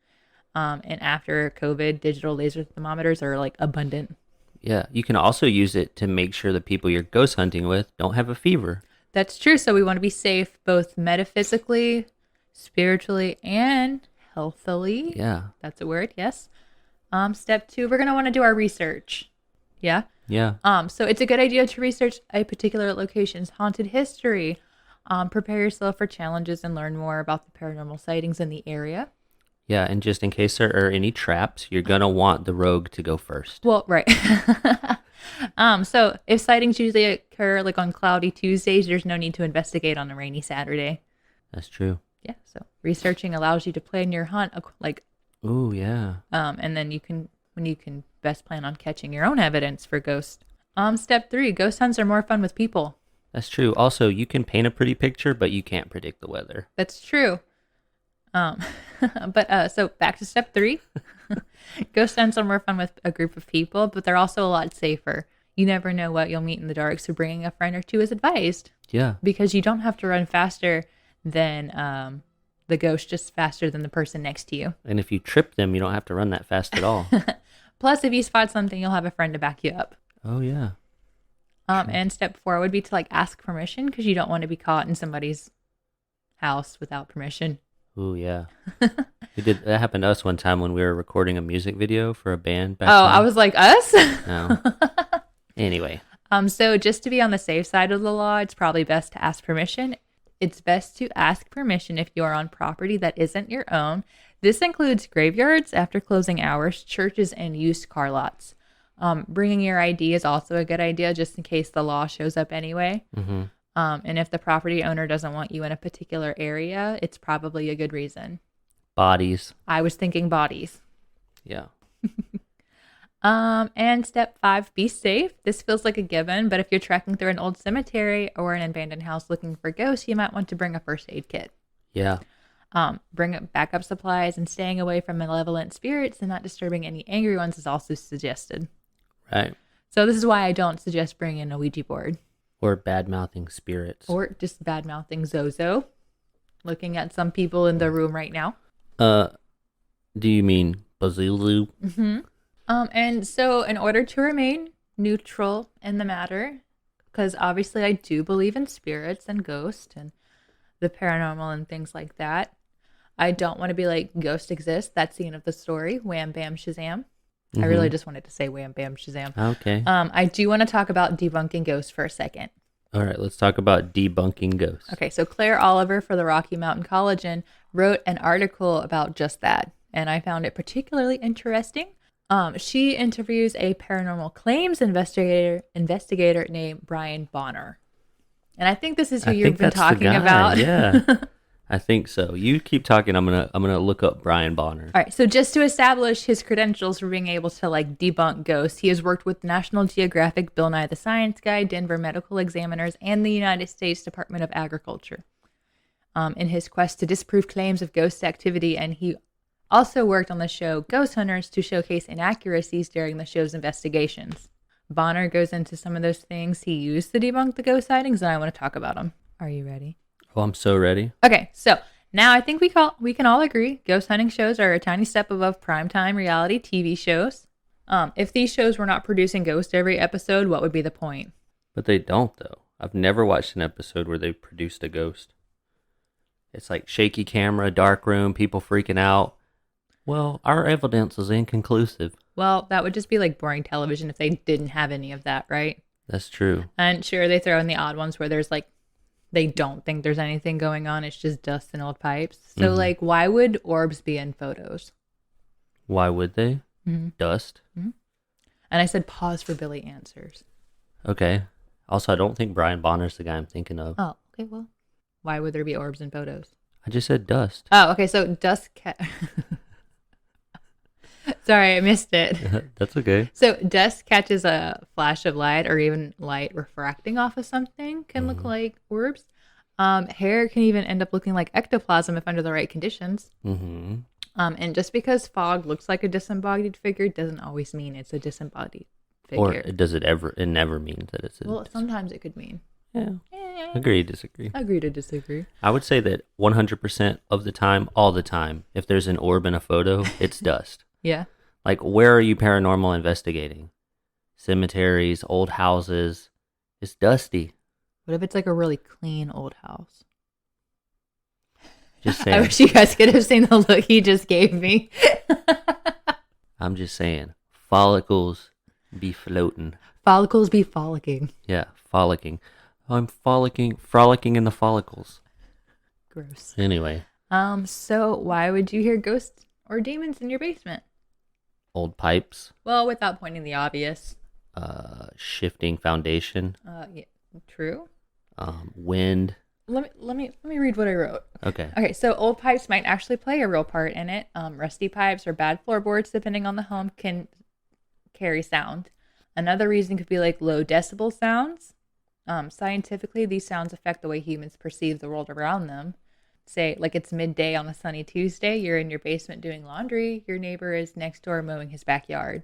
and after COVID, digital laser thermometers are like abundant. Yeah, you can also use it to make sure the people you're ghost hunting with don't have a fever. That's true. So we want to be safe both metaphysically, spiritually, and healthily. Yeah. That's a word, yes. Step 2, we're going to want to do our research. Yeah. Yeah. So it's a good idea to research a particular location's haunted history. Prepare yourself for challenges and learn more about the paranormal sightings in the area. Yeah, and just in case there are any traps, you're going to want the rogue to go first. Well, right. So if sightings usually occur like on cloudy Tuesdays, there's no need to investigate on a rainy Saturday. That's true. Yeah. So researching allows you to plan your hunt Ooh, yeah. and then you can best plan on catching your own evidence for ghosts. Step 3, ghost hunts are more fun with people. That's true. Also, you can paint a pretty picture, but you can't predict the weather. That's true. So back to step 3. Ghost hunts are more fun with a group of people, but they're also a lot safer. You never know what you'll meet in the dark, so bringing a friend or two is advised. Yeah. Because you don't have to run faster than the ghost, just faster than the person next to you. And if you trip them, you don't have to run that fast at all. Plus, if you spot something, you'll have a friend to back you up. Oh, yeah. And step 4 would be to ask permission because you don't want to be caught in somebody's house without permission. Ooh, yeah. That happened to us one time when we were recording a music video for a band back Oh, then. I was like, us? No. Anyway. So just to be on the safe side of the law, it's probably best to ask permission. It's best to ask permission if you are on property that isn't your own. This includes graveyards after closing hours, churches, and used car lots. Bringing your ID is also a good idea just in case the law shows up anyway. Mm-hmm. And if the property owner doesn't want you in a particular area, it's probably a good reason. Bodies. I was thinking bodies. Yeah. And step 5, be safe. This feels like a given, but if you're trekking through an old cemetery or an abandoned house looking for ghosts, you might want to bring a first aid kit. Yeah. Bring up backup supplies, and staying away from malevolent spirits and not disturbing any angry ones is also suggested. Right. So this is why I don't suggest bringing a Ouija board. Or bad-mouthing spirits. Or just bad-mouthing Zozo. Looking at some people in the room right now. Do you mean Bazulu? Mm-hmm. And so in order to remain neutral in the matter, because obviously I do believe in spirits and ghosts and the paranormal and things like that, I don't want to be like, ghosts exist. That's the end of the story. Wham, bam, shazam. Mm-hmm. I really just wanted to say wham, bam, shazam. Okay. I do want to talk about debunking ghosts for a second. All right, let's talk about debunking ghosts. Okay, so Claire Oliver for the Rocky Mountain College wrote an article about just that, and I found it particularly interesting. She interviews a paranormal claims investigator named Brian Bonner. And I think this is who you've been talking about. Yeah. I think so. You keep talking. I'm gonna look up Brian Bonner. All right. So just to establish his credentials for being able to debunk ghosts, he has worked with National Geographic, Bill Nye the Science Guy, Denver Medical Examiners, and the United States Department of Agriculture in his quest to disprove claims of ghost activity. And he also worked on the show Ghost Hunters to showcase inaccuracies during the show's investigations. Bonner goes into some of those things he used to debunk the ghost sightings, and I want to talk about them. Are you ready? Oh, I'm so ready. Okay, so now I think we can all agree ghost hunting shows are a tiny step above primetime reality TV shows. If these shows were not producing ghosts every episode, what would be the point? But they don't, though. I've never watched an episode where they produced a ghost. It's like shaky camera, dark room, people freaking out. Well, our evidence is inconclusive. Well, that would just be like boring television if they didn't have any of that, right? That's true. And sure, they throw in the odd ones where there's they don't think there's anything going on. It's just dust and old pipes. So why would orbs be in photos? Why would they? Mm-hmm. Dust. Mm-hmm. And I said pause for Billy answers. Okay. Also, I don't think Brian Bonner's the guy I'm thinking of. Oh, okay. Well, why would there be orbs in photos? I just said dust. Oh, okay. So dust Sorry, I missed it. That's okay. So dust catches a flash of light or even light refracting off of something can look like orbs. Hair can even end up looking like ectoplasm if under the right conditions. Mm-hmm. And just because fog looks like a disembodied figure doesn't always mean it's a disembodied Or figure. does it ever? It never means that it's. Well, sometimes it could mean. Yeah. Agree, disagree. Agree to disagree. I would say that 100% of the time, all the time, if there's an orb in a photo, it's dust. Yeah. Like, where are you paranormal investigating? Cemeteries, old houses. It's dusty. What if it's like a really clean old house? Just I saying. wish you guys could have seen the look he just gave me. I'm just saying. Follicles be floating. Follicles be frolicking. Yeah, frolicking. I'm frolicking in the follicles. Gross. Anyway, So why would you hear ghosts or demons in your basement? old pipes, Well, without pointing the obvious. shifting foundation, Yeah, true. wind. Let me read what I wrote. Okay. Okay, so old pipes might actually play a real part in it. Rusty pipes or bad floorboards, depending on the home, can carry sound. Another reason could be like low decibel sounds. Scientifically, these sounds affect the way humans perceive the world around them. Say, like it's midday on a sunny Tuesday, you're in your basement doing laundry, your neighbor is next door mowing his backyard.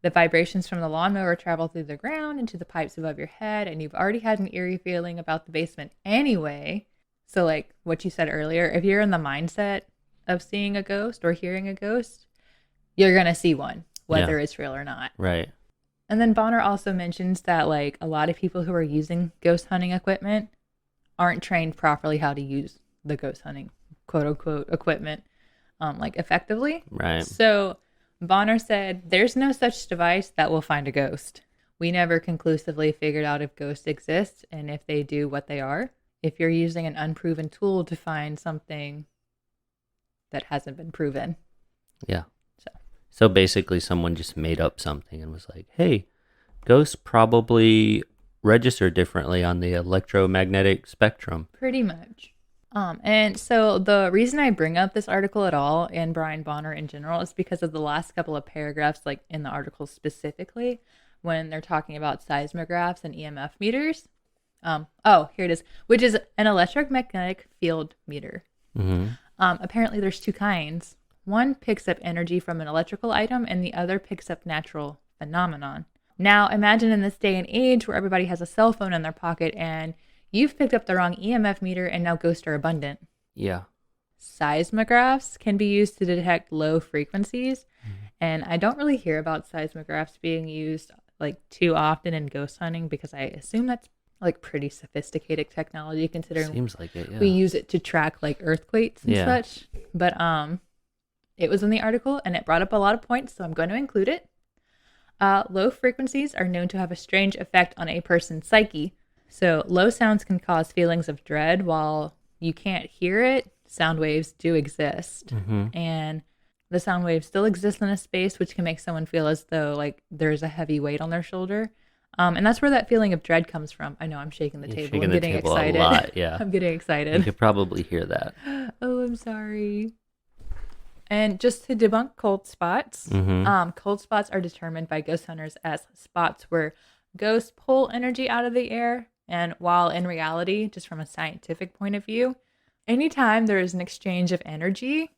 The vibrations from the lawnmower travel through the ground into the pipes above your head, and you've already had an eerie feeling about the basement anyway. So, like what you said earlier, if you're in the mindset of seeing a ghost or hearing a ghost, you're going to see one, whether it's real or not. Right. And then Bonner also mentions that like a lot of people who are using ghost hunting equipment aren't trained properly how to use the ghost hunting quote unquote equipment like effectively. Right. So Bonner said, "There's no such device that will find a ghost. We never conclusively figured out if ghosts exist and if they do, what they are. If you're using an unproven tool to find something that hasn't been proven." Yeah. So basically, someone just made up something and was like, hey, ghosts probably register differently on the electromagnetic spectrum. Pretty much. And so the reason I bring up this article at all and Brian Bonner in general is because of the last couple of paragraphs, like in the article specifically, when they're talking about seismographs and EMF meters. Here it is, which is an electromagnetic field meter. Mm-hmm. Apparently there's two kinds. One picks up energy from an electrical item and the other picks up natural phenomenon. Now imagine in this day and age where everybody has a cell phone in their pocket and you've picked up the wrong EMF meter and now ghosts are abundant. Yeah. Seismographs can be used to detect low frequencies. And I don't really hear about seismographs being used like too often in ghost hunting because I assume that's like pretty sophisticated technology considering Seems like it, yeah. we use it to track like earthquakes and Yeah. such. But it was in the article and it brought up a lot of points, so I'm going to include it. Low frequencies are known to have a strange effect on a person's psyche. So low sounds can cause feelings of dread. While you can't hear it, sound waves do exist. Mm-hmm. And the sound waves still exist in a space, which can make someone feel as though like there's a heavy weight on their shoulder. And that's where that feeling of dread comes from. I know I'm shaking the You're table. shaking I'm the getting table excited. a lot, yeah. I'm getting You excited. could probably hear that. Oh, I'm sorry. And just to debunk cold spots, Mhm. cold spots are determined by ghost hunters as spots where ghosts pull energy out of the air. And while in reality, just from a scientific point of view, anytime there is an exchange of energy,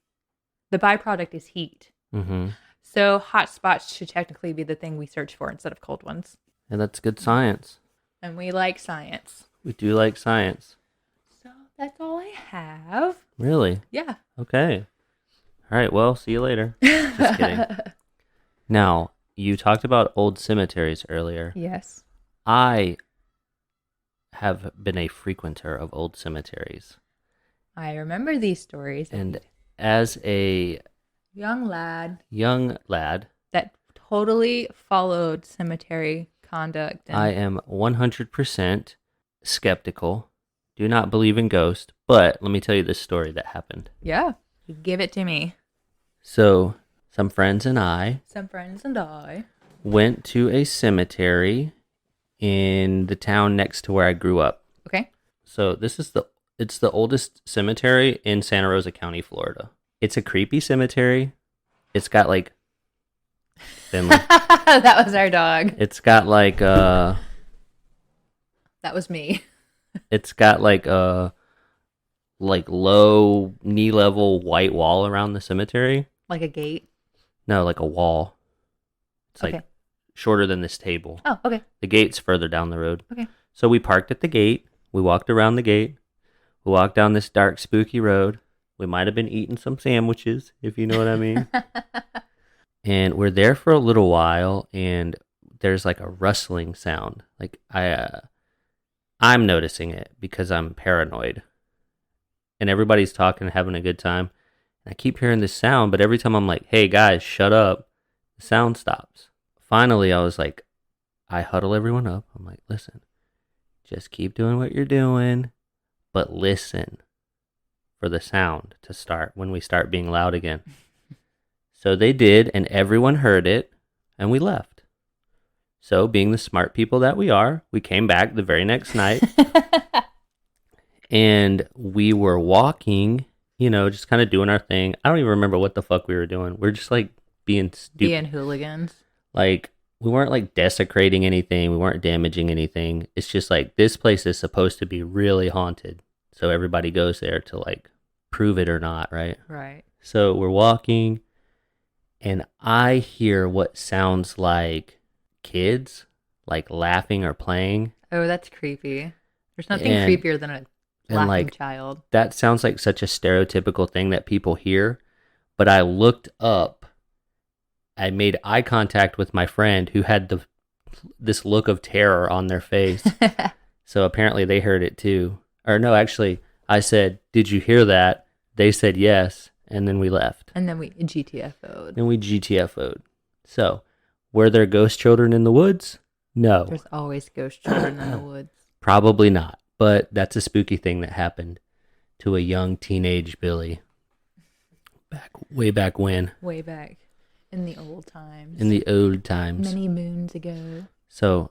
the byproduct is heat. Mm-hmm. So hot spots should technically be the thing we search for instead of cold ones. And that's good science. And we like science. We do like science. So that's all I have. Really? Yeah. Okay. All right, well, see you later. Just kidding. Now, you talked about old cemeteries earlier. Yes. I have been a frequenter of old cemeteries. I remember these stories. And as a Young lad young lad, that totally followed cemetery conduct. And I am 100% skeptical. Do not believe in ghosts, but let me tell you this story that happened. yeah, give it to me. So, some friends and I Some friends and I. went to a cemetery in the town next to where I grew up. Okay. So it's the oldest cemetery in Santa Rosa County, Florida. It's a creepy cemetery. It's got like Finley. That was our dog. It's got like That was me. it's got like a low knee level white wall around the cemetery. Like a gate. No, like a wall. It's Okay. like shorter than this table. Oh, okay. The gate's further down the road. Okay. So we parked at the gate. We walked around the gate. We walked down this dark, spooky road. We might have been eating some sandwiches, if you know what I mean. And we're there for a little while, and there's like a rustling sound. Like I'm noticing it because I'm paranoid. And everybody's talking, having a good time. And I keep hearing this sound, but every time I'm like, hey guys, shut up, the sound stops. Finally, I was like, I huddle everyone up. I'm like, listen, just keep doing what you're doing, but listen for the sound to start when we start being loud again. So they did, and everyone heard it, and we left. So being the smart people that we are, we came back the very next night, and we were walking, just kind of doing our thing. I don't even remember what the fuck we were doing. We're just like being stupid. Being hooligans. Like, we weren't like desecrating anything. We weren't damaging anything. It's just like this place is supposed to be really haunted. So everybody goes there to like prove it or not, right? Right. So we're walking, and I hear what sounds like kids like laughing or playing. Oh, that's creepy. There's nothing And- creepier than a laughing like, child. That sounds like such a stereotypical thing that people hear. But I looked up. I made eye contact with my friend who had this look of terror on their face. So apparently they heard it too. Or no, actually, I said, "Did you hear that?" They said yes, and then we left. And then we GTFO'd. Then we GTFO'd. So, were there ghost children in the woods? No, There's always ghost children in the woods. probably not. But that's a spooky thing that happened to a young teenage Billy. Way back when. Way back in the old times. In the old times. Many moons ago. So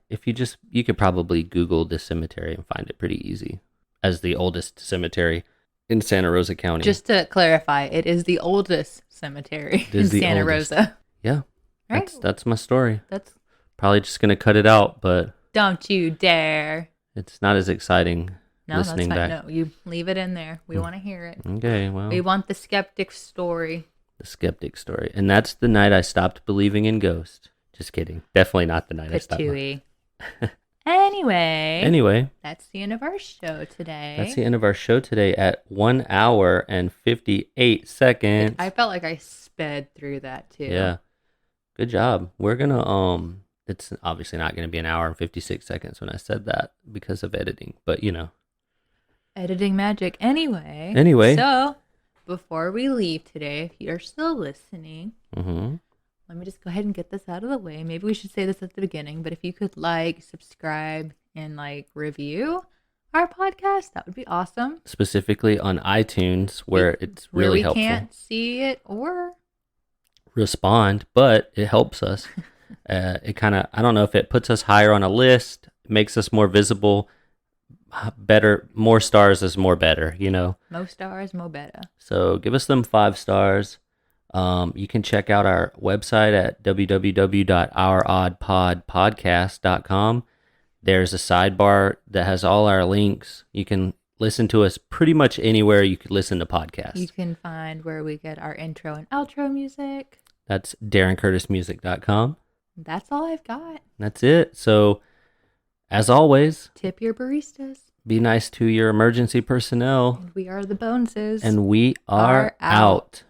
if you could probably Google this cemetery and find it pretty easy as the oldest cemetery in Santa Rosa County. Just to clarify, it is the oldest cemetery It in is the Santa oldest. Rosa. Yeah, Right? that's my story. That's Probably just gonna cut it out, but don't you dare. it's not as exciting No, listening that's fine. back. No, you leave it in there. We want to hear it. Okay, well, We want the skeptic's story. the skeptic story, and that's the night I stopped believing in ghosts. Just kidding. Definitely not the night I stopped. Patooey. Anyway, Anyway, that's the end of our show today. that's the end of our show today at 1 hour and 58 seconds. I felt like I sped through that too. Yeah. Good job. We're gonna it's obviously not gonna be an hour and 56 seconds when I said that because of editing, but Editing magic. Anyway. So, before we leave today, if you're still listening, mm-hmm. let me just go ahead and get this out of the way. Maybe we should say this at the beginning, but if you could subscribe, and review our podcast, that would be awesome. Specifically on iTunes where it's really we helpful. Can't see it or Respond, but it helps us. It kind of, I don't know if it puts us higher on a list, makes us more visible, better, more stars is more better, most stars, mo better. So give us them 5 stars. You can check out our website at www.ouroddpodpodcast.com. There's a sidebar that has all our links. You can listen to us pretty much anywhere you could listen to podcasts. You can find where we get our intro and outro music. That's DarrenCurtisMusic.com. That's all I've got. That's it. So, as always, Tip your baristas. be nice to your emergency personnel. And we are the Boneses. And we are out.